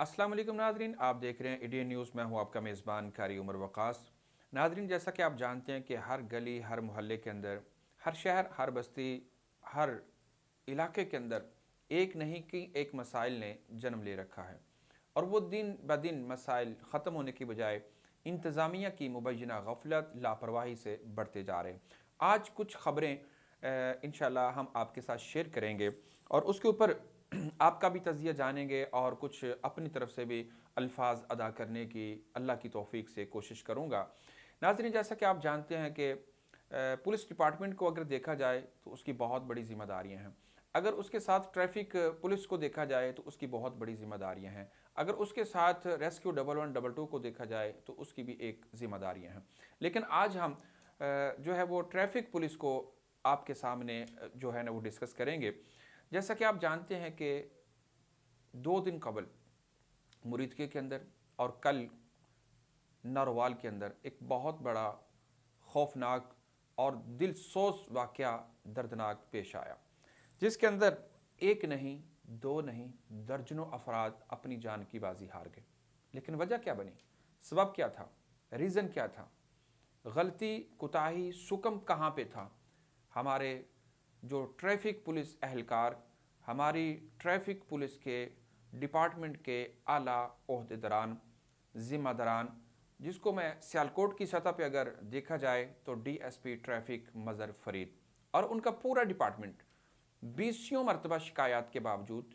अस्सलाम वालेकुम नाजरीन, आप देख रहे हैं इंडियन न्यूज़। मैं हूं आपका मेज़बान कारी उमर वक़ास। नाजरीन, जैसा कि आप जानते हैं कि हर गली, हर मोहल्ले के अंदर, हर शहर, हर बस्ती, हर इलाके के अंदर एक नहीं कि एक मसाइल ने जन्म ले रखा है और वो दिन ब दिन मसाइल ख़त्म होने की बजाय इंतज़ामिया की मुबैना गफलत, लापरवाही से बढ़ते जा रहे हैं। आज कुछ ख़बरें इंशाल्लाह हम आपके साथ शेयर करेंगे और उसके ऊपर आपका भी तज़िया जानेंगे और कुछ अपनी तरफ से भी अल्फाज अदा करने की अल्लाह की तौफीक से कोशिश करूँगा। नाज़रीन, जैसा कि आप जानते हैं कि पुलिस डिपार्टमेंट को अगर देखा जाए तो उसकी बहुत बड़ी ज़िम्मेदारियाँ हैं। अगर उसके साथ ट्रैफिक पुलिस को देखा जाए तो उसकी बहुत बड़ी ज़िम्मेदारियाँ हैं। अगर उसके साथ रेस्क्यू 112 को देखा जाए तो उसकी भी एक ज़िम्मेदारियाँ हैं। लेकिन आज हम जो है वो ट्रैफिक पुलिस को आपके सामने जो है ना वो डिस्कस करेंगे। जैसा कि आप जानते हैं कि 2 दिन कबल मुरीदके के अंदर और कल नरवाल के अंदर एक बहुत बड़ा खौफनाक और दिल सोज वाक़या दर्दनाक पेश आया, जिसके अंदर एक नहीं, दो नहीं, दर्जनों अफराद अपनी जान की बाजी हार गए। लेकिन वजह क्या बनी? सबब क्या था? रीज़न क्या था? गलती, कोताही, सुकम कहाँ पे था? हमारे जो ट्रैफिक पुलिस एहलकार, हमारी ट्रैफिक पुलिस के डिपार्टमेंट के आला ओहदेदारान, ज़िम्मेदारान, जिसको मैं सियालकोट की सतह पे अगर देखा जाए तो डीएसपी ट्रैफिक मज़हर फरीद और उनका पूरा डिपार्टमेंट बीसियों मरतबा शिकायत के बावजूद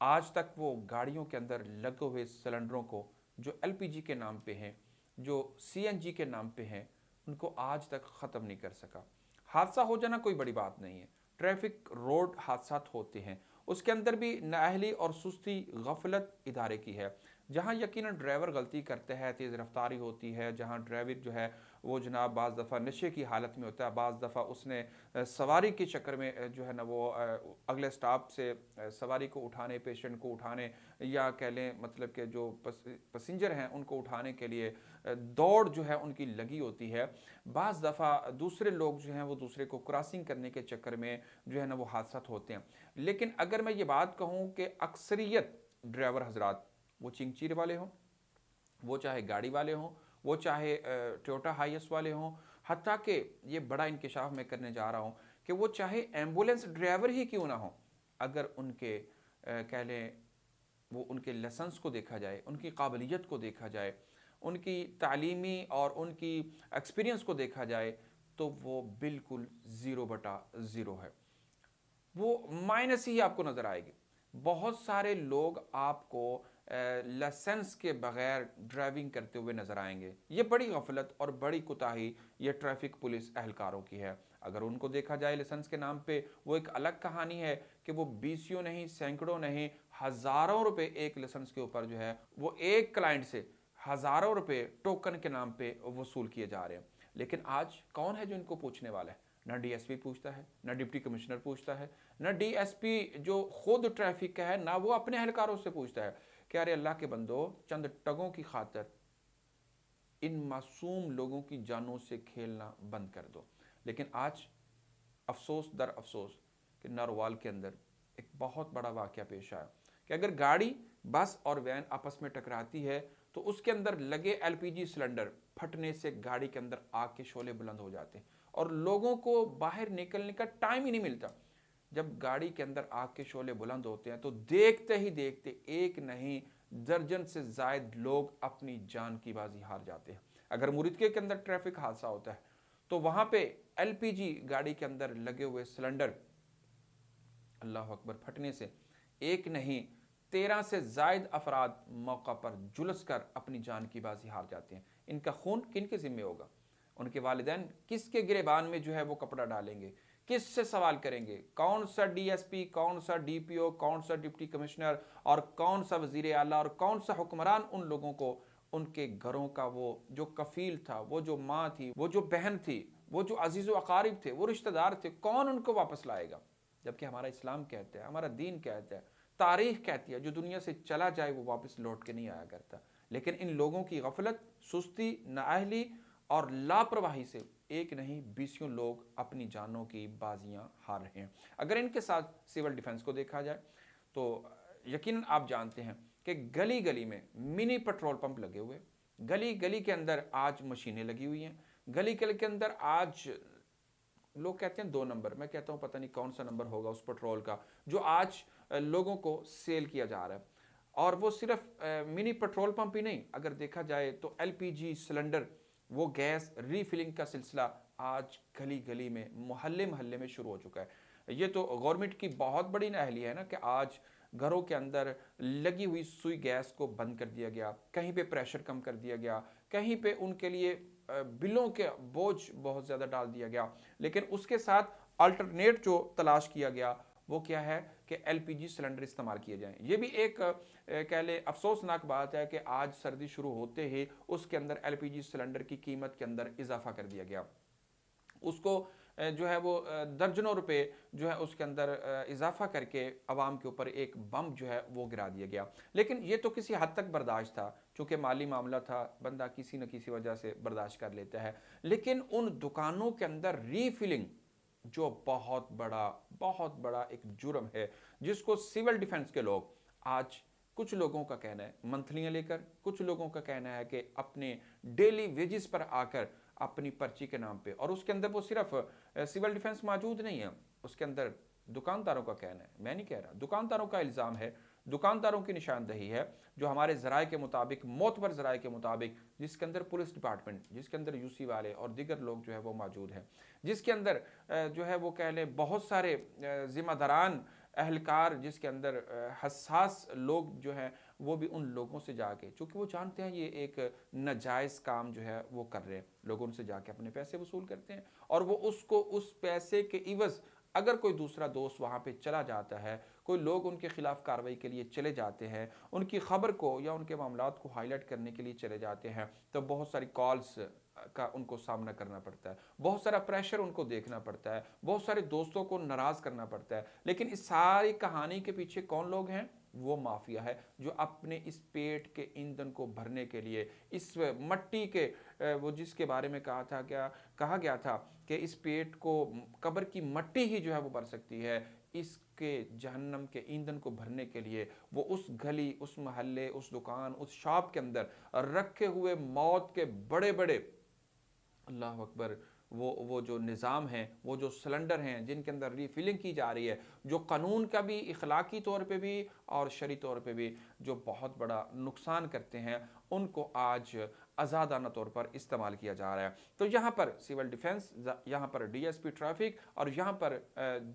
आज तक वो गाड़ियों के अंदर लगे हुए सिलेंडरों को जो एलपीजी के नाम पे हैं, जो सीएनजी के नाम पे हैं, उनको आज तक ख़त्म नहीं कर सका। हादसा हो जाना कोई बड़ी बात नहीं है, ट्रैफिक रोड हादसा होते हैं, उसके अंदर भी नाअहली और सुस्ती, गफलत इदारे की है। जहाँ यकीनन ड्राइवर गलती करते हैं, तेज़ रफ्तारी होती है, जहाँ ड्राइवर जो है वो जनाब बाज़ दफ़ा नशे की हालत में होता है, बाज़ दफ़ा उसने सवारी के चक्कर में जो है ना वो अगले स्टॉप से सवारी को उठाने, पेशेंट को उठाने या कह लें मतलब कि जो पैसेंजर हैं उनको उठाने के लिए दौड़ जो है उनकी लगी होती है। बाज़ दफ़ा दूसरे लोग जो हैं वो दूसरे को क्रॉसिंग करने के चक्कर में जो है ना वो हादसा होते हैं। लेकिन अगर मैं ये बात कहूँ कि अक्सरियत ड्राइवर हजरात, वो चिंगचीर वाले हों, वो चाहे गाड़ी वाले हों, वो चाहे टोयोटा हाइएस वाले हों, हत्ता कि ये बड़ा इंकशाफ मैं करने जा रहा हूँ कि वो चाहे एम्बुलेंस ड्राइवर ही क्यों ना हो, अगर उनके कह लें वो उनके लाइसेंस को देखा जाए, उनकी काबिलियत को देखा जाए, उनकी तालीमी और उनकी एक्सपीरियंस को देखा जाए, तो वो बिल्कुल ज़ीरो बटा ज़ीरो है। वो माइनस ही आपको नज़र आएगी। बहुत सारे लोग आपको लाइसेंस के बगैर ड्राइविंग करते हुए नज़र आएंगे। ये बड़ी गफलत और बड़ी कोताही ये ट्रैफिक पुलिस एहलकारों की है। अगर उनको देखा जाए लाइसेंस के नाम पे, वो एक अलग कहानी है कि वो बीसियों नहीं, सैकड़ों नहीं, हज़ारों रुपए एक लाइसेंस के ऊपर जो है वो एक क्लाइंट से हज़ारों रुपए टोकन के नाम पे वसूल किए जा रहे हैं। लेकिन आज कौन है जो इनको पूछने वाला है? ना डीएसपी पूछता है, ना डिप्टी कमिश्नर पूछता है, ना डीएसपी जो खुद ट्रैफिक का है, ना वो अपने एहलकारों से पूछता है कि अरे अल्लाह के बंदो, चंद टगों की खातर इन मासूम लोगों की जानों से खेलना बंद कर दो। लेकिन आज अफसोस दर अफसोस कि नरवाल के अंदर एक बहुत बड़ा वाक़या पेश आया कि अगर गाड़ी, बस और वैन आपस में टकराती है तो उसके अंदर लगे एलपीजी सिलेंडर फटने से गाड़ी के अंदर आग के शोले बुलंद हो जाते हैं और लोगों को बाहर निकलने का टाइम ही नहीं मिलता। जब गाड़ी के अंदर आग के शोले बुलंद होते हैं तो देखते ही देखते एक नहीं, दर्जन से जायद लोग अपनी जान की बाजी हार जाते हैं। अगर मुरीदके के अंदर ट्रैफिक हादसा होता है तो वहां पे एलपीजी गाड़ी के अंदर लगे हुए सिलेंडर अल्लाह अकबर फटने से एक नहीं, 13 से जायद अफराद मौका पर जुलस कर अपनी जान की बाजी हार जाते हैं। इनका खून किन के जिम्मे होगा? उनके वालिदैन किसके गिरेबान में जो है वो कपड़ा डालेंगे? किससे सवाल करेंगे? कौन सा डीएसपी, कौन सा डीपीओ, कौन सा डिप्टी कमिश्नर और कौन सा वजीर आला और कौन सा हुक्मरान उन लोगों को उनके घरों का वो जो कफील था, वो जो माँ थी, वो जो बहन थी, वो जो अजीज़ व अकारिब थे, वो रिश्तेदार थे, कौन उनको वापस लाएगा? जबकि हमारा इस्लाम कहता है, हमारा दीन कहता है, तारीख कहती है, जो दुनिया से चला जाए वो वापस लौट के नहीं आया करता। लेकिन इन लोगों की गफलत, सुस्ती, नाअहली और लापरवाही से एक नहीं, बीसियों लोग अपनी जानों की बाजियां हार रहे हैं। अगर इनके साथ सिविल डिफेंस को देखा जाए तो यकीनन आप जानते हैं कि गली गली में मिनी पेट्रोल पंप लगे हुए, गली गली के अंदर आज मशीनें लगी हुई हैं, गली गली के अंदर आज लोग कहते हैं 2 नंबर, मैं कहता हूं पता नहीं कौन सा नंबर होगा उस पेट्रोल का जो आज लोगों को सेल किया जा रहा है। और वो सिर्फ मिनी पेट्रोल पंप ही नहीं, अगर देखा जाए तो एलपीजी सिलेंडर, वो गैस रीफिलिंग का सिलसिला आज गली गली में, मोहल्ले मोहल्ले में शुरू हो चुका है। ये तो गवर्नमेंट की बहुत बड़ी नाअहली है ना कि आज घरों के अंदर लगी हुई सुई गैस को बंद कर दिया गया, कहीं पे प्रेशर कम कर दिया गया, कहीं पे उनके लिए बिलों के बोझ बहुत ज़्यादा डाल दिया गया। लेकिन उसके साथ अल्टरनेट जो तलाश किया गया वो क्या है कि एलपीजी सिलेंडर इस्तेमाल किए जाएं। ये भी एक कह ले अफसोसनाक बात है कि आज सर्दी शुरू होते ही उसके अंदर एलपीजी सिलेंडर की कीमत के अंदर इजाफा कर दिया गया। उसको जो है वो दर्जनों रुपए जो है उसके अंदर इजाफा करके आवाम के ऊपर एक बम जो है वो गिरा दिया गया। लेकिन ये तो किसी हद तक बर्दाश्त था, चूंकि माली मामला था, बंदा किसी न किसी वजह से बर्दाश्त कर लेता है। लेकिन उन दुकानों के अंदर रीफिलिंग जो बहुत बड़ा एक जुर्म है, जिसको सिविल डिफेंस के लोग आज, कुछ लोगों का कहना है मंथलियां लेकर, कुछ लोगों का कहना है कि अपने डेली वेजेस पर आकर अपनी पर्ची के नाम पे, और उसके अंदर वो सिर्फ सिविल डिफेंस मौजूद नहीं है, उसके अंदर दुकानदारों का कहना है, मैं नहीं कह रहा, दुकानदारों का इल्ज़ाम है, दुकानदारों की निशानदही है, जो हमारे ज़राए के मुताबिक, मोतबर ज़राए के मुताबिक, जिसके अंदर पुलिस डिपार्टमेंट, जिसके अंदर यूसी वाले और दीगर लोग जो है वो मौजूद हैं, जिसके अंदर जो है वो कह लें बहुत सारे ज़िम्मेदारान अहलकार, जिसके अंदर हसास लोग जो हैं वो भी उन लोगों से जाके, चूँकि वो जानते हैं ये एक नाजायज़ काम जो है वो कर रहे हैं, लोग उनसे जाके अपने पैसे वसूल करते हैं, और वो उसको उस पैसे के इवज़ अगर कोई दूसरा दोस्त वहाँ पे चला जाता है, कोई लोग उनके खिलाफ कार्रवाई के लिए चले जाते हैं, उनकी खबर को या उनके मामलात को हाईलाइट करने के लिए चले जाते हैं, तो बहुत सारी कॉल्स का उनको सामना करना पड़ता है, बहुत सारा प्रेशर उनको देखना पड़ता है, बहुत सारे दोस्तों को नाराज़ करना पड़ता है। लेकिन इस सारी कहानी के पीछे कौन लोग हैं? वो माफिया है, जो अपने इस पेट के ईंधन को भरने के लिए, इस मट्टी के वो जिसके बारे में कहा गया था कि इस पेट को कब्र की मट्टी ही जो है वो भर सकती है, इसके जहन्नम के ईंधन को भरने के लिए वो उस गली, उस मोहल्ले, उस दुकान, उस शॉप के अंदर रखे हुए मौत के बड़े बड़े, अल्लाह अकबर, वो जो निज़ाम हैं, वो जो सिलेंडर हैं जिनके अंदर रीफिलिंग की जा रही है, जो कानून का भी, इखलाकी तौर पे भी और शरी तौर पे भी जो बहुत बड़ा नुकसान करते हैं, उनको आज आज़ादाना तौर पर इस्तेमाल किया जा रहा है। तो यहाँ पर सिविल डिफेंस, यहाँ पर डीएसपी ट्रैफिक और यहाँ पर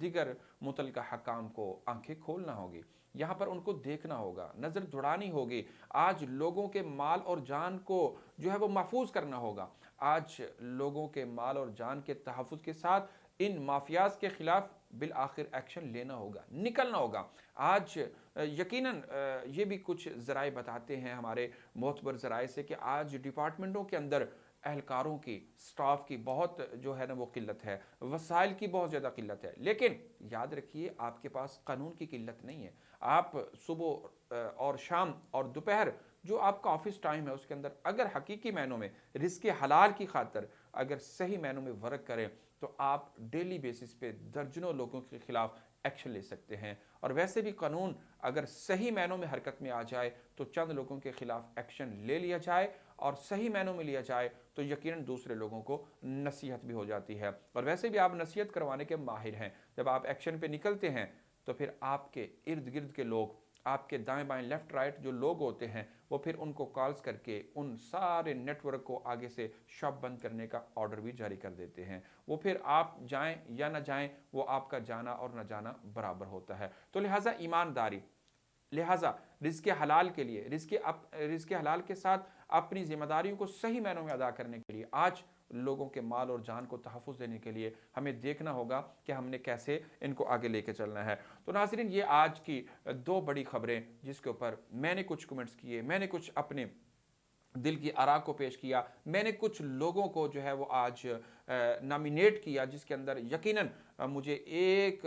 दीगर मुतलका हकाम को आंखें खोलना होगी, यहाँ पर उनको देखना होगा, नज़र दौड़ानी होगी। आज लोगों के माल और जान को जो है वो महफूज करना होगा। आज लोगों के माल और जान के तहफ़्फ़ुज़ के साथ इन माफियाज के खिलाफ बिल आखिर एक्शन लेना होगा, निकलना होगा। आज यकीनन ये भी कुछ ज़राए बताते हैं हमारे मोतबर ज़राए से कि आज डिपार्टमेंटों के अंदर एहलकारों की, स्टाफ की बहुत जो है ना वो किल्लत है, वसाइल की बहुत ज़्यादा किल्लत है। लेकिन याद रखिए, आपके पास कानून की किल्लत नहीं है। आप सुबह और शाम और दोपहर जो आपका ऑफिस टाइम है उसके अंदर अगर हकीकी मायनों में रिस्क हलाल की खातर अगर सही मायनों में वर्क करें, तो आप डेली बेसिस पे दर्जनों लोगों के खिलाफ एक्शन ले सकते हैं। और वैसे भी कानून अगर सही मायनों में हरकत में आ जाए तो चंद लोगों के खिलाफ एक्शन ले लिया जाए, और सही मायनों में लिया जाए तो यकीनन दूसरे लोगों को नसीहत भी हो जाती है। और वैसे भी आप नसीहत करवाने के माहिर हैं। जब आप एक्शन पे निकलते हैं तो फिर आपके इर्द गिर्द के लोग, आपके दाएं बाएं लेफ्ट राइट जो लोग होते हैं, वो फिर उनको कॉल्स करके उन सारे नेटवर्क को आगे से शॉप बंद करने का ऑर्डर भी जारी कर देते हैं। वो फिर आप जाएं या ना जाएं, वो आपका जाना और ना जाना बराबर होता है। तो लिहाजा ईमानदारी, लिहाजा रिज़्क़ हलाल के लिए, रिज़्क़ हलाल के साथ अपनी जिम्मेदारियों को सही मायनों में अदा करने के लिए, आज लोगों के माल और जान को तहफ़्फ़ुज़ देने के लिए हमें देखना होगा कि हमने कैसे इनको आगे लेके चलना है। तो नाज़रीन, ये आज की 2 बड़ी खबरें जिसके ऊपर मैंने कुछ कमेंट्स किए, मैंने कुछ अपने दिल की आरा को पेश किया, मैंने कुछ लोगों को जो है वो आज नॉमिनेट किया, जिसके अंदर यकीनन मुझे एक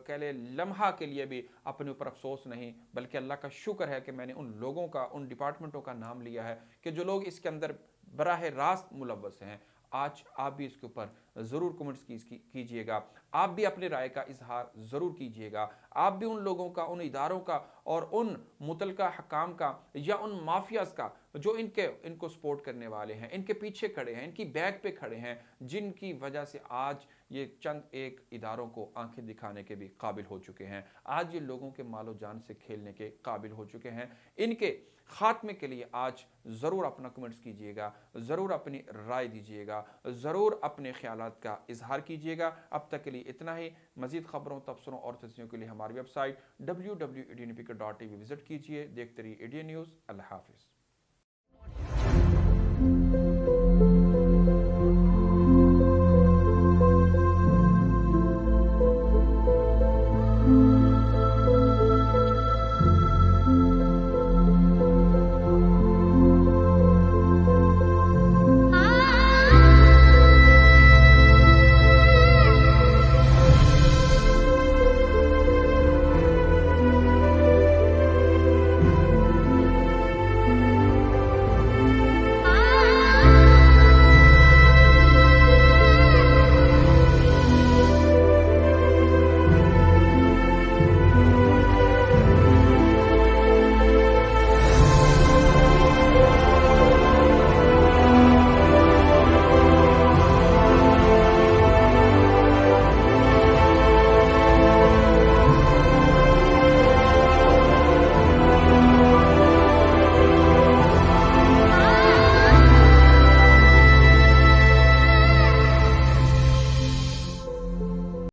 कह ले लम्हा के लिए भी अपने ऊपर अफसोस नहीं, बल्कि अल्लाह का शुक्र है कि मैंने उन लोगों का, उन डिपार्टमेंटों का नाम लिया है कि जो लोग इसके अंदर बराह रास्त मुलव्वस हैं। आज आप भी इसके ऊपर ज़रूर कमेंट्स कीजिएगा। आप भी अपनी राय का इजहार ज़रूर कीजिएगा। आप भी उन लोगों का, उन इदारों का और उन मुतलका हकाम का या उन माफियाज का जो इनको सपोर्ट करने वाले हैं, इनके पीछे खड़े हैं, इनकी बैक पे खड़े हैं, जिनकी वजह से आज ये चंद एक इदारों को आंखें दिखाने के भी काबिल हो चुके हैं। आज ये लोगों के मालो जान से खेलने के काबिल हो चुके हैं। इनके खात्मे के लिए आज ज़रूर अपना कमेंट्स कीजिएगा, ज़रूर अपनी राय दीजिएगा, ज़रूर अपने ख्यालात का इजहार कीजिएगा। अब तक के लिए इतना ही। मज़ीद खबरों, तबसरों और तस्वीरों के लिए हमारी वेबसाइट www.ednp.tv विजिट कीजिए। देखते रहिए एडीएन न्यूज़। अल्लाह हाफिज़।